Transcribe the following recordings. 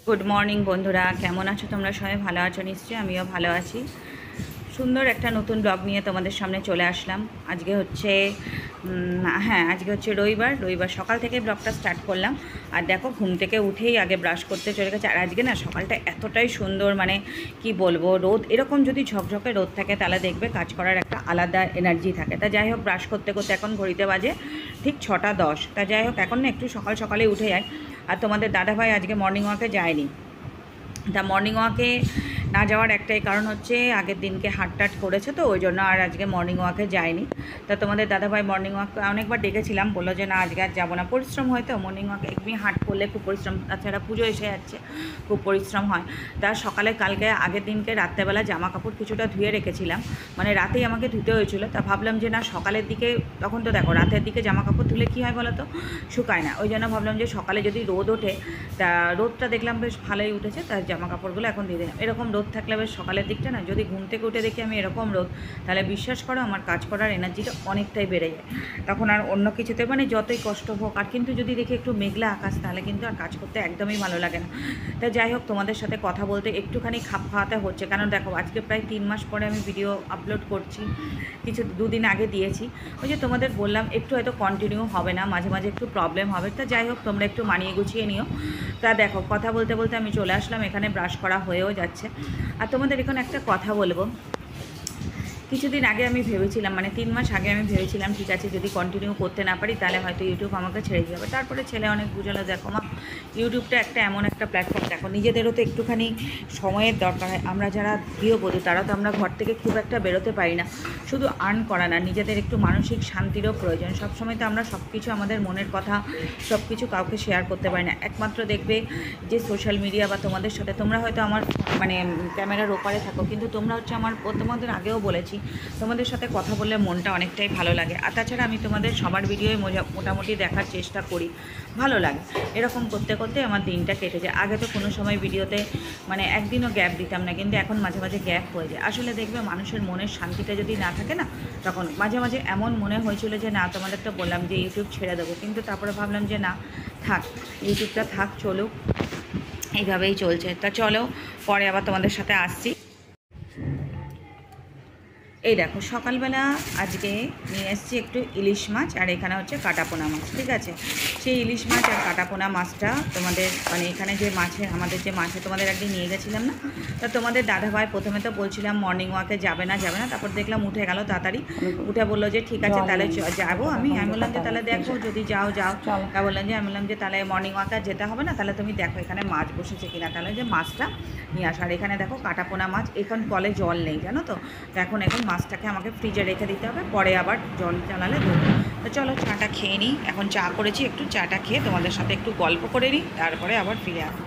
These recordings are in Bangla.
গুড মর্নিং বন্ধুরা, কেমন আছো তোমরা? সবাই ভালো আছো নিশ্চয়ই, আমিও ভালো আছি। সুন্দর একটা নতুন ব্লগ নিয়ে তোমাদের সামনে চলে আসলাম। আজকে হচ্ছে আজকে হচ্ছে রবিবার সকাল থেকে ব্লগটা স্টার্ট করলাম। আর দেখো, ঘুম থেকে উঠেই আগে ব্রাশ করতে চলে গেছে। আর আজকে না সকালটা এতটাই সুন্দর, মানে কি বলবো, রোদ এরকম যদি ঝকঝকে রোদ থাকে তাহলে দেখবে কাজ করার একটা আলাদা এনার্জি থাকে। তা যাই হোক, ব্রাশ করতে করতে এখন ঘড়িতে বাজে ঠিক 6টা 10। তা যাই হোক, এখন না একটু সকাল সকালে উঠে যায়। আর তোমাদের দাদাভাই আজকে মর্নিং ওয়াকে যায়নি। তা মর্নিং ওয়াকে না যাওয়ার একটাই কারণ হচ্ছে, আগের দিনকে হাঁটটাট করেছে, তো ওই জন্য আর আজকে মর্নিং ওয়াকে যায়নি। তা তোমাদের দাদাভাই মর্নিং ওয়াক অনেকবার ডেকেছিলাম, বললো যে না আজকে আর যাবো না, পরিশ্রম হয় তো মর্নিং ওয়াকে একদিন হাঁট করলে খুব পরিশ্রম। তাছাড়া পুজো এসে যাচ্ছে, খুব পরিশ্রম হয়। তা সকালে কালকে আগের দিনকে রাত্রেবেলা জামা কাপড় কিছুটা ধুয়ে রেখেছিলাম, মানে রাতেই আমাকে ধুতে হয়েছিল। তা ভাবলাম যে না সকালের দিকে, তখন তো দেখো রাতের দিকে জামা কাপড় ধুলে কী হয় বলো তো, শুকায় না। ওই জন্য ভাবলাম যে সকালে যদি রোদ ওঠে, তা রোদটা দেখলাম বেশ ভালোই উঠেছে, তার জামা কাপড়গুলো এখন দিয়ে দিলাম। এরকম রোদ থাকলে বেশ সকালের দিকটা না, যদি ঘুম থেকে উঠে দেখি আমি এরকম রোদ, তাহলে বিশ্বাস করো আমার কাজ করার এনার্জিটা অনেকটাই বেড়ে যায়। তখন আর অন্য কিছুতে, মানে যতই কষ্ট হোক, আর কিন্তু যদি দেখি একটু মেঘলা আকাশ, তাহলে কিন্তু আর কাজ করতে একদমই ভালো লাগে না। তাই যাই হোক, তোমাদের সাথে কথা বলতে একটুখানি খাপ খাওয়াতে হচ্ছে, কারণ দেখো আজকে প্রায় 3 মাস পরে আমি ভিডিও আপলোড করছি। দুদিন আগে দিয়েছি। ওই যে তোমাদের বললাম একটু হয়তো কন্টিনিউ হবে না, মাঝে মাঝে একটু প্রবলেম হবে। তা যাই হোক, তোমরা একটু মানিয়ে গুছিয়ে নিও। তা দেখো, কথা বলতে বলতে আমি চলে আসলাম, এখানে ব্রাশ করা হয়েও যাচ্ছে। আর তোমাদের এখন একটা কথা বলবো। কিছুদিন আগে আমি ভেবেছিলাম, মানে 3 মাস আগে আমি ভেবেছিলাম ঠিক আছে, যদি কন্টিনিউ করতে না পারি তাহলে হয়তো ইউটিউব আমাকে ছেড়ে যাবে। তারপরে ছেলে অনেক বুঝালো, দেখো মা, ইউটিউবটা একটা এমন একটা প্ল্যাটফর্ম, দেখো নিজেদেরও তো একটুখানি সময়ের দরকার হয়। আমরা যারা গৃহবধূ, তারা তো আমরা ঘর থেকে খুব একটা বেরোতে পারি না। শুধু আর্ন করা না, নিজেদের একটু মানসিক শান্তিরও প্রয়োজন। সবসময় তো আমরা সব কিছু, আমাদের মনের কথা সব কিছু কাউকে শেয়ার করতে পারি না। একমাত্র দেখবে যে সোশ্যাল মিডিয়া বা তোমাদের সাথে, তোমরা হয়তো আমার মানে ক্যামেরার ওপারে থাকো, কিন্তু তোমরা হচ্ছে আমার, তোমাদের আগেও বলেছি, তোমাদের সাথে কথা বললে মনটা অনেকটাই ভালো লাগে। আর তাছাড়া আমি তোমাদের সবার ভিডিওই মোটামুটি দেখার চেষ্টা করি, ভালো লাগে। এরকম করতে করতে আমার দিনটা কেটে যায়। আগে তো কোনো সময় ভিডিওতে মানে একদিনও গ্যাপ দিতাম না, কিন্তু এখন মাঝে মাঝে গ্যাপ হয়ে যায়। আসলে দেখবে মানুষের মনের শান্তিটা যদি না থাকে না, তখন মাঝে মাঝে এমন মনে হয়েছিল যে না, তোমাদের তো বললাম যে ইউটিউব ছেড়ে দেবো, কিন্তু তারপরে ভাবলাম যে না, থাক, ইউটিউবটা থাক, চলুক, এইভাবেই চলছে। তা চলো, পরে আবার তোমাদের সাথে আসছি। এই দেখো, সকালবেলা আজকে নিয়ে এসেছি একটু ইলিশ মাছ, আর এখানে হচ্ছে কাটাপোনা মাছ, ঠিক আছে। সেই ইলিশ মাছ আর কাটাপোনা মাছটা তোমাদের, মানে এখানে যে মাছে, আমাদের যে মাছে তোমাদের একদিন নিয়ে গেছিলাম না, তা তোমাদের দাদাভাই প্রথমে তো বলছিলাম মর্নিং ওয়াকে যাবে না, তারপর দেখলাম উঠে গেল তাড়াতাড়ি। উঠে বললো যে ঠিক আছে তাহলে যাবো। আমি বললাম যে তাহলে দেখো, যদি যাও। তা বললাম যে, আমি বললাম যে তাহলে মর্নিং ওয়াকে আর যেতে হবে না, তাহলে তুমি দেখো এখানে মাছ বসেছে কিনা, তাহলে যে মাছটা নিয়ে আসো। আর এখানে দেখো কাটাপোনা মাছ, এখন কলে জল নেই জানো তো, এখন মাছটাকে আমাকে ফ্রিজে রেখে দিতে হবে, পরে আবার জল চালালে ধরবো। তো চলো চাটা খেয়ে নিই। এখন চা করেছি, একটু চাটা খেয়ে তোমাদের সাথে একটু গল্প করে নিই, তারপরে আবার ফিরে আসবো।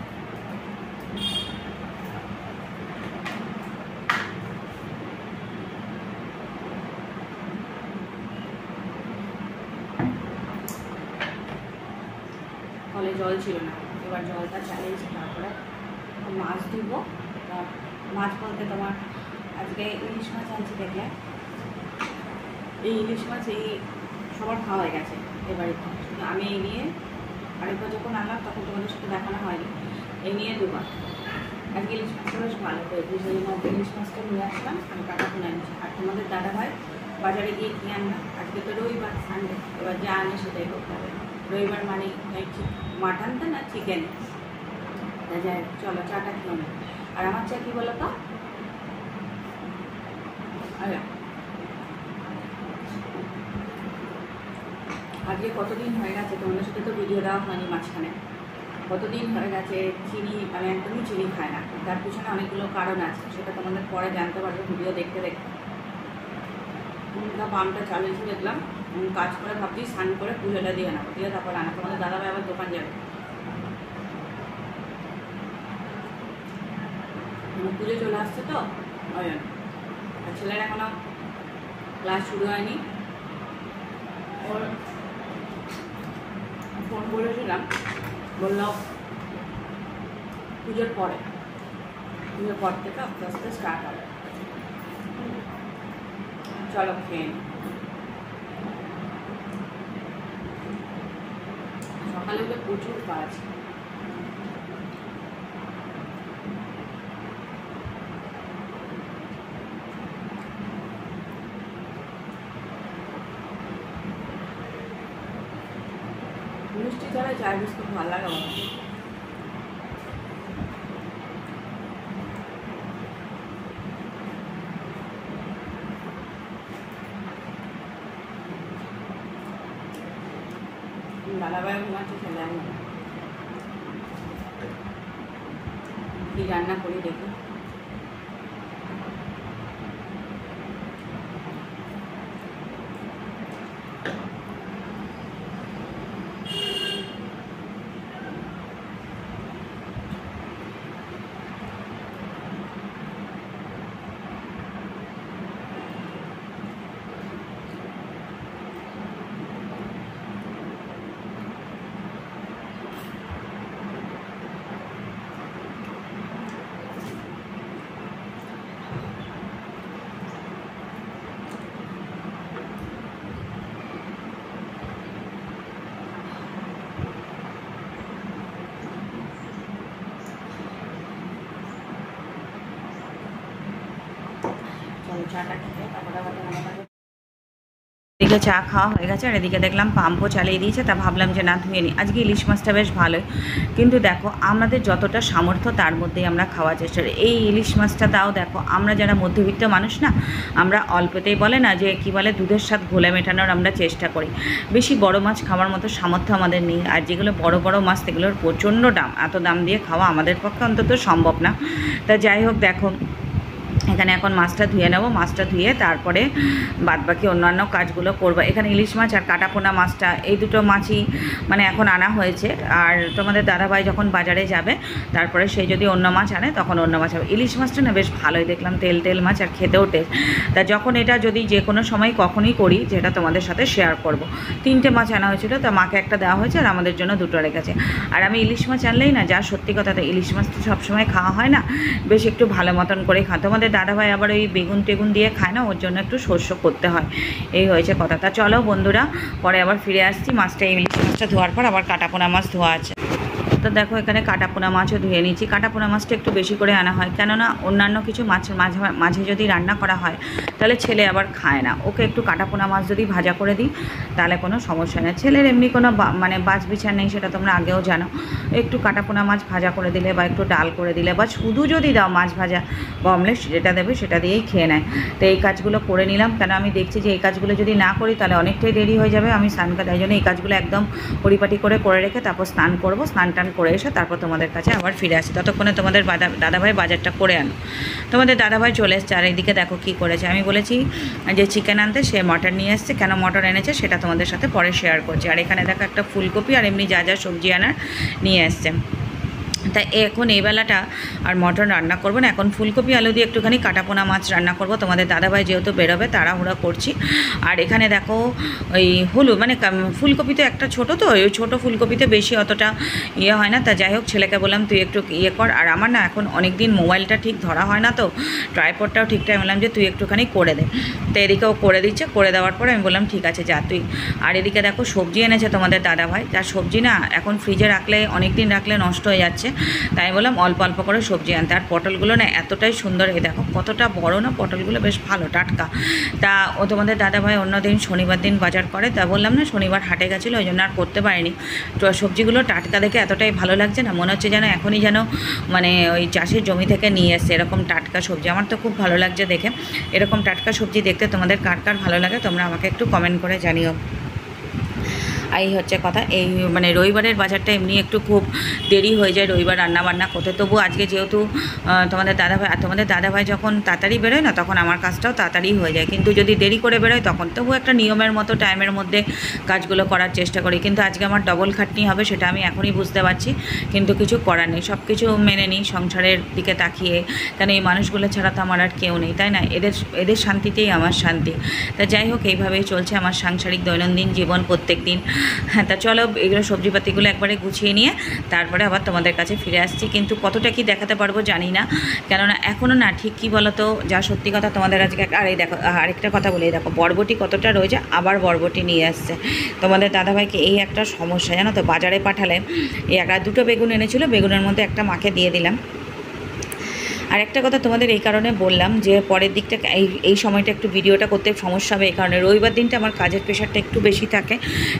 কলে জল ছিল না, এবার জলটা চালিয়েছি, তারপরে মাছ ধুবো। মাছ বলতে তোমার আজকে ইলিশ মাছ আনছি, দেখলে এই ইলিশ মাছ এই সবার খাওয়া হয়ে গেছে এবারে। আমি এই নিয়ে আরেকবার যখন আনলাম তখন তোমাদের সাথে দেখানো হয়নি, এই নিয়ে দুবার। আজকে ইলিশ মাছটা বেশ ভালো করে দুজনের মধ্যে ইলিশ মাছটা নিয়ে আসলাম, আমি কাটাপোনা আনছি। আর তোমাদের দাদাভাই বাজারে গিয়ে কিনে আনলাম। আজকে তো রবিবার, সানডে, এবার যা আনে সেটাই করতে হবে। রবিবার মানে মাটন তো না, চিকেন। তা যাই, চলো চাটা খেয়ে নেব। আর আমার চা কী বলো তো, আজকে কতদিন হয়ে গেছে তোমাদের সাথে তো ভিডিও দেওয়া হয়নি মাঝখানে, কতদিন হয়ে গেছে চিনি, আমি একদমই চিনি খাই না। তার পিছনে অনেকগুলো কারণ আছে, সেটা তোমাদের পরে জানতে পারবে ভিডিও দেখতে দেখতে। পাম্পটা চালিয়েছি দেখলাম, কাজ করে ভাবছি স্নান করে পুজোটা দিয়ে নেবো, দিয়ে তারপর রান্না। তোমাদের দাদাভাই আবার দোকান যাবে, পুজো চলে আসছে তো ওই জন্য। আর ছেলের এখনো ক্লাস শুরু হয়নি, ওর ফোন করেছিলাম, বলল পুজোর পর থেকে আস্তে আস্তে স্টার্ট হবে। চলো খেয়ে সকালে উঠে প্রচুর কাজ, মিষ্টি ছাড়া চা বিস্কুট ভালো লাগে আমার। দাদাভাই ঘুমাচ্ছে, ছেলে আমি কি রান্না করি দেখি। এদিকে চা খাওয়া হয়ে গেছে আর এদিকে দেখলাম পাম্পও চালিয়ে দিয়েছে, তা ভাবলাম যে না ধুয়ে নিই। আজকে ইলিশ মাছটা বেশ ভালোই, কিন্তু দেখো আমাদের যতটা সামর্থ্য তার মধ্যেই আমরা খাওয়ার চেষ্টা করি। এই ইলিশ মাছটা তাও দেখো আমরা যারা মধ্যবিত্ত মানুষ না, আমরা অল্পতেই বলে না যে কি বলে দুধের স্বাদ ঘোলে মেটানোর আমরা চেষ্টা করি। বেশি বড় মাছ খাওয়ার মতো সামর্থ্য আমাদের নেই, আর যেগুলো বড় বড় মাছ সেগুলোর প্রচণ্ড দাম, এত দাম দিয়ে খাওয়া আমাদের পক্ষে অন্তত সম্ভব না। তা যাই হোক দেখো এখানে এখন মাছটা ধুয়ে নেব, মাছটা ধুয়ে তারপরে বাদবাকি অন্যান্য কাজগুলো করবো। এখানে ইলিশ মাছ আর কাটাপোনা মাছটা এই দুটো মাছই মানে এখন আনা হয়েছে। আর তোমাদের দাদাভাই যখন বাজারে যাবে তারপরে সে যদি অন্য মাছ আনে তখন অন্য মাছ হবে। ইলিশ মাছটা না বেশ ভালোই দেখলাম, তেল তেল মাছ আর খেতেও টেস্ট। তা যখন এটা যদি যে কোনো সময় কখনই করি যেটা তোমাদের সাথে শেয়ার করব। 3টে মাছ আনা হয়েছিল, তা মাকে একটা দেওয়া হয়েছে আর আমাদের জন্য 2টো রেখেছে। আর আমি ইলিশ মাছ আনলেই না, যা সত্যি কথা, তো ইলিশ মাছ তো সবসময় খাওয়া হয় না, বেশ একটু ভালো মতন করে খাওয়া। তোমাদের দাদাভাই আবার ওই বেগুন টেগুন দিয়ে খায় না, ওর জন্য একটু শস্য করতে হয়, এই হয়েছে কথা। তা চলো বন্ধুরা, পরে আবার ফিরে আসছি। মাছটা ইলিশ মাছটা ধোয়ার পর আবার কাটাপোনা মাছ ধোয়া আছে। তো দেখো এখানে কাটাপোনা মাছও ধুয়ে নিয়েছি। কাটাপোনা মাছটা একটু বেশি করে আনা হয়, কেননা অন্যান্য কিছু মাছের মাঝে যদি রান্না করা হয় তাহলে ছেলে আবার খায় না। ওকে একটু কাটাপোনা মাছ যদি ভাজা করে দিই তাহলে কোনো সমস্যা নেই। ছেলের এমনি কোনো মানে বাছ বিচার নেই, সেটা তোমরা আগেও জানো। একটু কাটাপোনা মাছ ভাজা করে দিলে বা একটু ডাল করে দিলে বা শুধু যদি দাও মাছ ভাজা বা অমলেট যেটা দেবে সেটা দিয়েই খেয়ে নেয়। তো এই কাজগুলো করে নিলাম, কেন আমি দেখছি যে এই কাজগুলো যদি না করি তাহলে অনেকটাই দেরি হয়ে যাবে। আমি স্নান করার জন্য এই কাজগুলো একদম পরিপাটি করে রেখে তারপর স্নান করবো, স্নান টান করে এসে তারপর তোমাদের কাছে আবার ফিরে আসি। ততক্ষণে তোমাদের দাদাভাই বাজারটা করে আনো। তোমাদের দাদাভাই চলে এসছে, আর এইদিকে দেখো কী করেছে। আমি বলেছি যে চিকেন আনতে, সে মটন নিয়ে এসছে। কেন মটন এনেছে সেটা তোমাদের সাথে পরে শেয়ার করছি। আর এখানে দেখো একটা ফুলকপি আর এমনি যা যা সবজি আনার নিয়ে এসছে। তাই এখন এই বেলাটা আর মটন রান্না করবো না, এখন ফুলকপি আলু দিয়ে একটুখানি কাটাপোনা মাছ রান্না করব। তোমাদের দাদাভাই যেহেতু বেরোবে তাড়াহুড়া করছি। আর এখানে দেখো ওই হলুদ মানে ফুলকপি তো একটা ছোটো, তো ওই ছোটো ফুলকপিতে বেশি অতটা ইয়ে হয় না। তা যাই হোক ছেলেকে বললাম তুই একটু ইয়ে কর। আর আমার না এখন অনেক দিন মোবাইলটা ঠিক ধরা হয় না, তো ট্রাইপডটাও ঠিকঠাক বললাম যে তুই একটুখানি করে দে। তো এদিকেও করে দিচ্ছে, করে দেওয়ার পরে আমি বললাম ঠিক আছে যা তুই। আর এদিকে দেখো সবজি এনেছে তোমাদের দাদাভাই, যার সবজি না এখন ফ্রিজে রাখলে অনেক দিন রাখলে নষ্ট হয়ে যাচ্ছে, তাই বললাম অল্প অল্প করে সবজি আনতে। আর পটলগুলো না এতটাই সুন্দর, এই দেখো কতটা বড় না পটলগুলো, বেশ ভালো টাটকা। তা ও তোমাদের দাদাভাই অন্যদিন শনিবার দিন বাজার করে, তা বললাম না শনিবার হাটে গেছিলো, ওই জন্য আর করতে পারিনি। তো সবজিগুলো টাটকা দেখে এতটাই ভালো লাগছে না, মনে হচ্ছে যেন এখনই যেন মানে ওই চাষের জমি থেকে নিয়ে এসছে এরকম টাটকা সবজি। আমার তো খুব ভালো লাগছে দেখে, এরকম টাটকা সবজি দেখতে তোমাদের কার কার ভালো লাগে তোমরা আমাকে একটু কমেন্ট করে জানিও। এই হচ্ছে কথা। এই মানে রবিবারের বাজারটা এমনি একটু খুব দেরি হয়ে যায় রবিবার রান্নাবান্না করতে। তবু আজকে যেহেতু তোমাদের দাদাভাই যখন তাড়াতাড়ি বেরোয় না তখন আমার কাজটাও তাড়াতাড়ি হয়ে যায়, কিন্তু যদি দেরি করে বেরোয় তখন তবু একটা নিয়মের মতো টাইমের মধ্যে কাজগুলো করার চেষ্টা করি। কিন্তু আজকে আমার ডবল খাটনি হবে সেটা আমি এখনই বুঝতে পারছি, কিন্তু কিছু করার নেই, সব কিছু মেনে নিই সংসারের দিকে তাকিয়ে। কেন এই মানুষগুলো ছাড়া তো আমার আর কেউ নেই, তাই না? এদের শান্তিতেই আমার শান্তি। তা যাই হোক এইভাবেই চলছে আমার সাংসারিক দৈনন্দিন জীবন প্রত্যেক দিন। হ্যাঁ, তা চলো এগুলো সবজিপাতিগুলো একবারে গুছিয়ে নিয়ে তারপরে আবার তোমাদের কাছে ফিরে আসছি। কিন্তু কতটা কি দেখাতে পারবো জানি না, কেননা এখনও না ঠিক কী বলো তো, যা সত্যি কথা তোমাদের আজকে। আর এই দেখো আরেকটা কথা বলে, দেখো বরবটি কতটা রয়েছে, আবার বরবটি নিয়ে আসছে তোমাদের দাদাভাইকে। এই একটা সমস্যা জানো তো, বাজারে পাঠালে এই 2টো বেগুন এনেছিল, বেগুনের মধ্যে একটা মাকে দিয়ে দিলাম। আর একটা কথা তোমাদের এই কারণে বললাম যে পরের দিকটা এই সময়টা একটু ভিডিওটা করতে সমস্যা হবে, এই কারণে রবিবার দিনটা আমার কাজের প্রেশারটা একটু বেশি থাকে।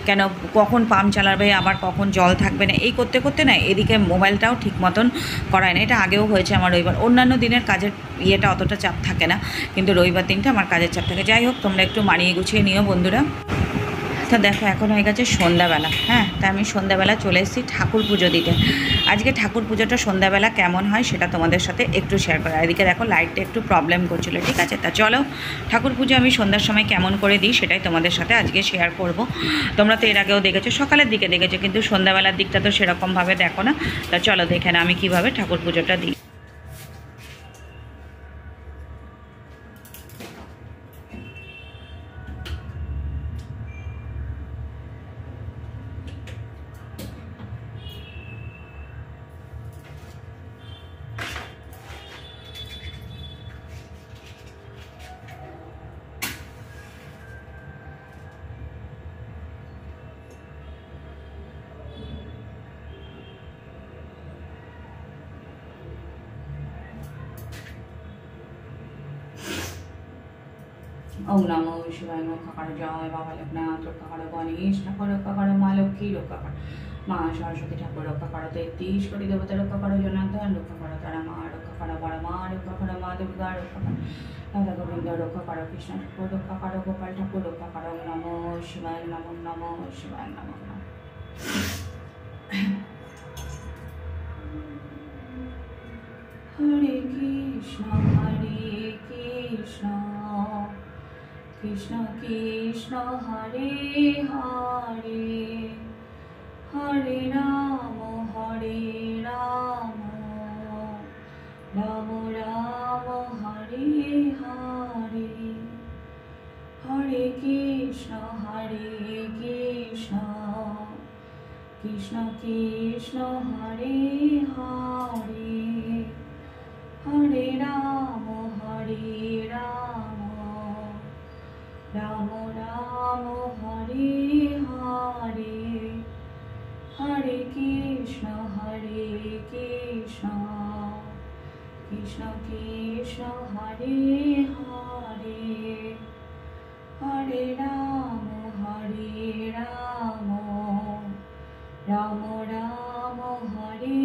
কেন কখন পাম্প চালাবে, আবার কখন জল থাকবে না, এই করতে করতে না এদিকে মোবাইলটাও ঠিক মতন করায় না। এটা আগেও হয়েছে আমার রবিবার, অন্যান্য দিনের কাজের ইয়েটা অতটা চাপ থাকে না, কিন্তু রবিবার দিনটা আমার কাজের চাপ থাকে। যাই হোক, তোমরা একটু মানিয়ে গুছিয়ে নিও বন্ধুরা। তো দেখো এখন হয়ে গেছে সন্ধ্যাবেলা। হ্যাঁ, তা আমি সন্ধ্যাবেলা চলে এসেছি ঠাকুর পুজো দিতে। আজকে ঠাকুর পুজোটা সন্ধ্যাবেলা কেমন হয় সেটা তোমাদের সাথে একটু শেয়ার করা। এদিকে দেখো লাইটটা একটু প্রবলেম করছিল, ঠিক আছে। তা চলো ঠাকুর পুজো আমি সন্ধ্যার সময় কেমন করে দিই সেটাই তোমাদের সাথে আজকে শেয়ার করব। তোমরা তো এর আগেও দেখেছো, সকালের দিকে দেখেছো, কিন্তু সন্ধ্যাবেলার দিকটা তো সেরকমভাবে দেখো না। তা চলো দেখে না আমি কীভাবে ঠাকুর পুজোটা দিই। ওম নমো শিবায়। রক্ষা করো জয় বাবা লোকনাথ, রক্ষা করো গণেশ ঠাকুর, রক্ষা করো মা লক্ষ্মী, রক্ষা করো মা সরস্বতী ঠাকুর, রক্ষা করো 33 কোটি দেবতা, রক্ষা করো জনার্দন, রক্ষা করো তারা মা, রক্ষা করো বড় মা, রক্ষা করো মা দুর্গা, রক্ষা করো রাধা গোবিন্দ, রক্ষা করো কৃষ্ণ ঠাকুর, রক্ষা করো গোপাল ঠাকুর, রক্ষা করো নমো শিবায়, নমো নমো শিবায়, নমো নমঃ। হরে কৃষ্ণ কৃষ্ণ কৃষ্ণ হরে হরে, হরে রাম রাম রাম হরে হরে, হরে কৃষ্ণ কৃষ্ণ কৃষ্ণ হরে হরে, হরে রাম রাম রাম হরে হরে, হরে কৃষ্ণ কৃষ্ণ কৃষ্ণ হরে হরে, হরে রাম রাম রাম হরে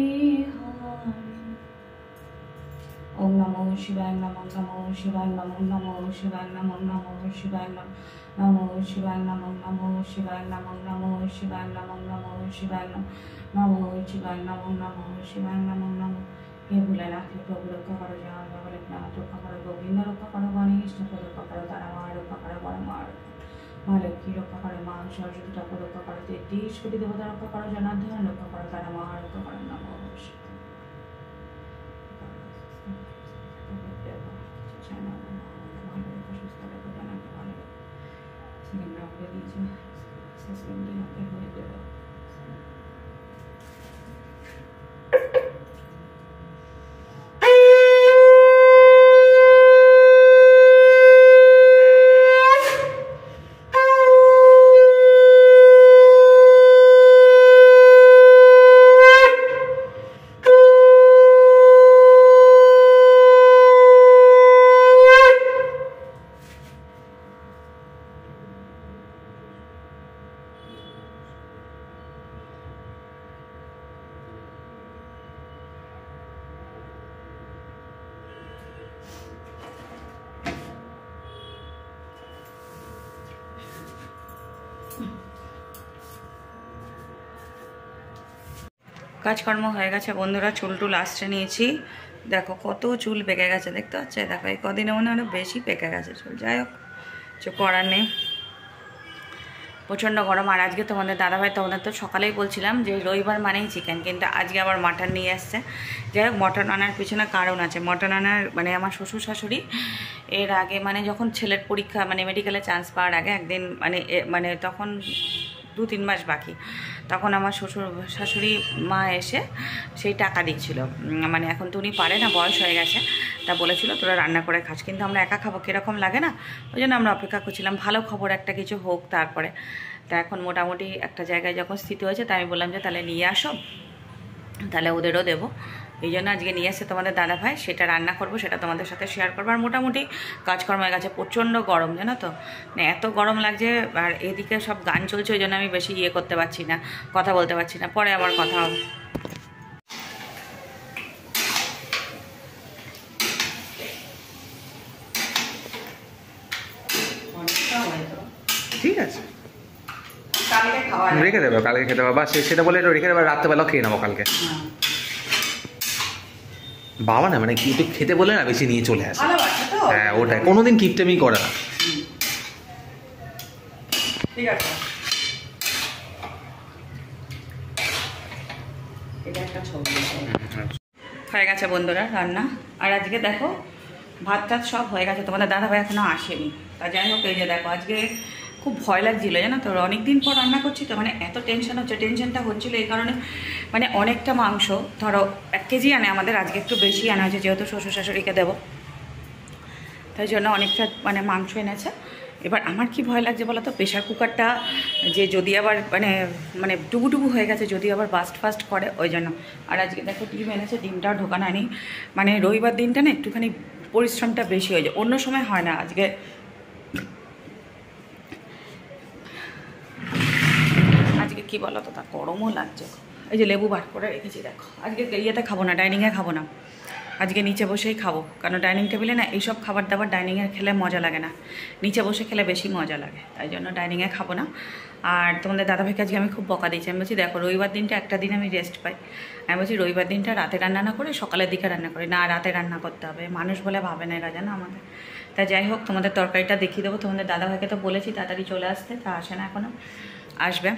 হরে। ওম নমো শিবায়, নমো নমো শিবায়, নমো নমো শিবায়, নমো নমো শিবায়, নমো শিবায়, নমো নমো শিবায়, নমো নমো শিবায়, নমো নমো শিবায়, নমো শিবায়, নমো নমো শিবায়, নমো নমো। হে ভোলেনাথ, হে প্রভু, রক্ষা করো জয় বাবা লোকনাথ, রক্ষা করো গোবিন্দ, রক্ষা করো গণেশ ঠাকুর, রক্ষা করো তারা মা, রক্ষা করো বড় মা, মা লক্ষ্মী, রক্ষা করো মা সরস্বতী ঠাকুর, রক্ষা করো 33 কোটি দেবতা, রক্ষা করো জনার্দন, রক্ষা করো তারা মা, রক্ষা করো নমো শিবায়। কাজকর্ম হয়ে গেছে বন্ধুরা, চুল টুল আসছে নিয়েছি। দেখো কত চুল পেকে গেছে, দেখতে পাচ্ছ? দেখো এই কদিনে মনে আরও বেশি পেকে গেছে চুল। যাই হোক, কিছু করার নেই, প্রচণ্ড গরম। আর আজকে তোমাদের দাদাভাই, তোমাদের তো সকালেই বলছিলাম যে রবিবার মানেই চিকেন, কিন্তু আজকে আবার মাটন নিয়ে আসছে। যাই হোক, মটন আনার পিছনে কারণ আছে। মটন আনার মানে আমার শ্বশুর শাশুড়ি এর আগে, মানে যখন ছেলের পরীক্ষা, মানে মেডিকেলে চান্স পাওয়ার আগে একদিন, মানে তখন 2-3 মাস বাকি, তখন আমার শ্বশুর শাশুড়ি মা এসে সেই টাকা দিচ্ছিল। মানে এখন তো উনি পারে না, বয়স হয়ে গেছে, তা বলেছিল তোরা রান্না করে খাস, কিন্তু আমরা একা খাবো, কীরকম লাগে না, ওই জন্য আমরা অপেক্ষা করছিলাম ভালো খবর একটা কিছু হোক তারপরে। তা এখন মোটামুটি একটা জায়গায় যখন স্থিতি হয়েছে, তা আমি বললাম যে তাহলে নিয়ে আসো, তাহলে ওদেরও দেবো। এই জন্য আজকে নিয়ে এসে তোমাদের দাদাভাই, সেটা রান্না করব, সেটা তোমাদের সাথে শেয়ার করবো। আর মোটামুটি কাজকর্ম হয়ে গেছে, প্রচণ্ড গরম জানো তো, মানে এত গরম লাগছে। আর এদিকে সব গান চলছে, ওই জন্য আমি বেশি করতে পারছি না, কথা বলতে পারছি না। পরে আবার কথা হবে। ঠিক আছে, কালকে খাওয়া রেখে দেবে, কালকে খেতে পারবা, সেটা বলে রেখে দেবে, রাত্রেবেলাও খেয়ে নেবো কালকে। বাবা না মানে কি একটু খেতে বলে না বেশি নিয়ে চলে আসে। হ্যাঁ ওটাই, কোনোদিন কিপটেমি করে না। ঠিক আছে, এটা একটা ছবি হয়ে গেছে বন্ধুরা রান্না। আর আজকে দেখো ভাত টাত সব হয়ে গেছে, তোমাদের দাদাভাই এখনো আসেনি। তা যাই হোক, এই যে দেখো আজকে খুব ভয় লাগছিলো জানো তো, অনেকদিন পর রান্না করছি তো, মানে এত টেনশন হচ্ছে। টেনশনটা হচ্ছিলো এই কারণে, মানে অনেকটা মাংস, ধরো 1 কেজি আনে আমাদের, আজকে একটু বেশি আনা হয়েছে যেহেতু শ্বশুর শাশুড়িকে দেবো, তাই জন্য অনেকটা মানে মাংস এনেছে। এবার আমার কি ভয় লাগছে বলো তো, প্রেশার কুকারটা যে যদি আবার মানে ডুবু হয়ে গেছে, যদি আবার বাস্ট ফাস্ট করে, ওই জন্য। আর আজকে দেখো ডিম এনেছে, ডিমটাও ঢোকানো নেই। মানে রবিবার দিনটা না একটুখানি পরিশ্রমটা বেশি হয়ে যায়, অন্য সময় হয় না। আজকে কি বলো তো, তা গরমও লাগছে। এই যে লেবু বার করে রেখেছি দেখো, আজকে ইয়েতে খাবো না, ডাইনিংয়ে খাবো না, আজকে নিচে বসেই খাবো। কারণ ডাইনিং টেবিলে না এইসব খাবার দাবার ডাইনিংয়ে খেলে মজা লাগে না, নিচে বসে খেলে বেশি মজা লাগে, তাই জন্য ডাইনিংয়ে খাবো না। আর তোমাদের দাদাভাইকে আজকে আমি খুব বকা দিয়েছি। আমি বলছি দেখো রবিবার দিনটা একটা দিন আমি রেস্ট পাই, আমি বলছি রবিবার দিনটা রাতে রান্না না করে সকালের দিকে রান্না করি না, রাতে রান্না করতে হবে, মানুষ বলে ভাবে না এরা জানো আমাদের। তা যাই হোক, তোমাদের তরকারিটা দেখিয়ে দেবো। তোমাদের দাদাভাইকে তো বলেছি তাড়াতাড়ি চলে আসতে, তা আসে না এখনও, আসবে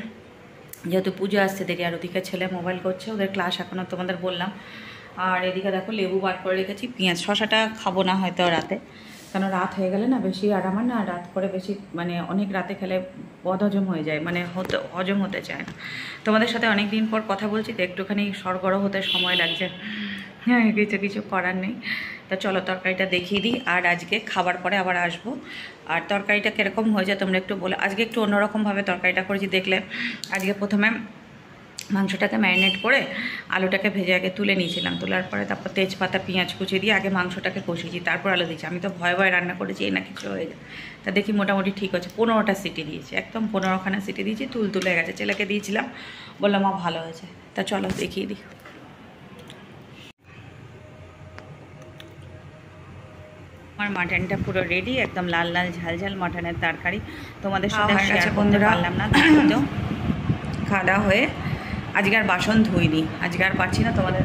যেহেতু পুজো আসছে দেরি। আর ওদিকে ছেলে মোবাইল করছে, ওদের ক্লাস এখনও তোমাদের বললাম। আর এদিকে দেখো লেবু বার করে রেখেছি, পেঁয়াজ। শশাটা খাবো না হয়তো রাতে, কেন রাত হয়ে গেলে না বেশি, আর আমার না রাত করে বেশি মানে অনেক রাতে খেলে বদহজম হয়ে যায়, মানে হজম হতে চায় না। তোমাদের সাথে অনেক দিন পর কথা বলছি তো একটুখানি সরগরম হতে সময় লাগছে, হ্যাঁ কিছু করার নেই। তা চলো তরকারিটা দেখিয়ে দিই, আর আজকে খাবার পরে আবার আসবো। আর তরকারিটা কীরকম হয়েছে তোমরা একটু বলে, আজকে একটু অন্যরকমভাবে তরকারিটা করেছি দেখলে। আজকে প্রথমে মাংসটাকে ম্যারিনেট করে আলুটাকে ভেজে আগে তুলে নিয়েছিলাম, তোলার পরে তারপর তেজপাতা পেঁয়াজ কুচি দিয়ে আগে মাংসটাকে কষিয়েছি, তারপর আলু দিয়েছি। আমি তো ভয়ে রান্না করেছি এই না কিছু হয়ে যায়, তা দেখি মোটামুটি ঠিক হচ্ছে। 15টা সিটি দিয়েছি, একদম 15খানা সিটি দিয়েছি, তুলে গেছে। ছেলেকে দিয়েছিলাম, বললাম মা ভালো হয়েছে। তা চলো দেখিয়ে দিই। আমার মাটনটা পুরো রেডি, একদম লাল লাল ঝাল মাটনের তরকারি। তোমাদের সাথে শেয়ার করতে পারলাম না, তো খাওয়া দাওয়া হয়ে আজকে আর বাসন ধুইনি, আজকে আর পারছি না। তোমাদের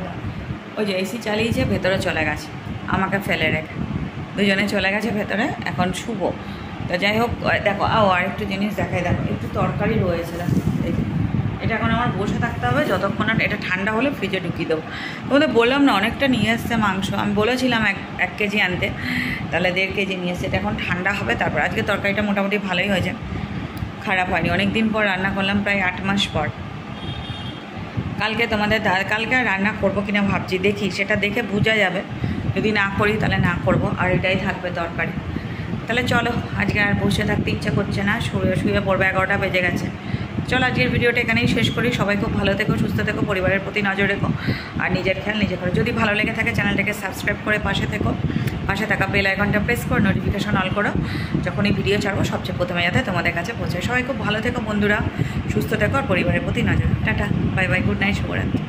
ওই যে এসি চালিয়েছে, ভেতরে চলে গেছে, আমাকে ফেলে রেখে দুজনে চলে গেছে ভেতরে, এখন শুভ। তো যাই হোক দেখো, আর একটু জিনিস দেখাই, দেখো একটু তরকারি রয়েছে, এটা এখন আমার বসে থাকতে হবে যতক্ষণ না এটা ঠান্ডা হলে ফ্রিজে ঢুকিয়ে দেবো। তোমাদের বললাম না অনেকটা নিয়ে এসছে মাংস, আমি বলেছিলাম 1 কেজি আনতে, তাহলে 1.5 কেজি নিয়ে এসছে। এটা এখন ঠান্ডা হবে তারপর। আজকে তরকারিটা মোটামুটি ভালোই হয়েছে, খারাপ হয়নি। অনেক দিন পর রান্না করলাম, প্রায় 8 মাস পর। কালকে কালকে রান্না করবো কিনা ভাবছি, দেখি, সেটা দেখে বোঝা যাবে। যদি না করি তাহলে না করব, আর এটাই থাকবে তরকারি। তাহলে চলো, আজকে আর বসে থাকতে ইচ্ছা করছে না, শুয়ে পড়বে, 11টা বেজে গেছে। চলো আজকের ভিডিওটা এখানেই শেষ করি। সবাই খুব ভালো থেকো, সুস্থ থেকো, পরিবারের প্রতি নজর রেখো, আর নিজের খেয়াল নিজে করো। যদি ভালো লেগে থাকে চ্যানেলটাকে সাবস্ক্রাইব করে পাশে থেকো, পাশে থাকা বেল আইকনটা প্রেস করে নোটিফিকেশন অল করো, যখন এই ভিডিও ছাড়বো সবচেয়ে প্রথমে যাতে তোমাদের কাছে পৌঁছায়। সবাই খুব ভালো থেকো বন্ধুরা, সুস্থ থেকো, আর পরিবারের প্রতি নজর। Tata, bye bye, good night, শুভরাত্রি।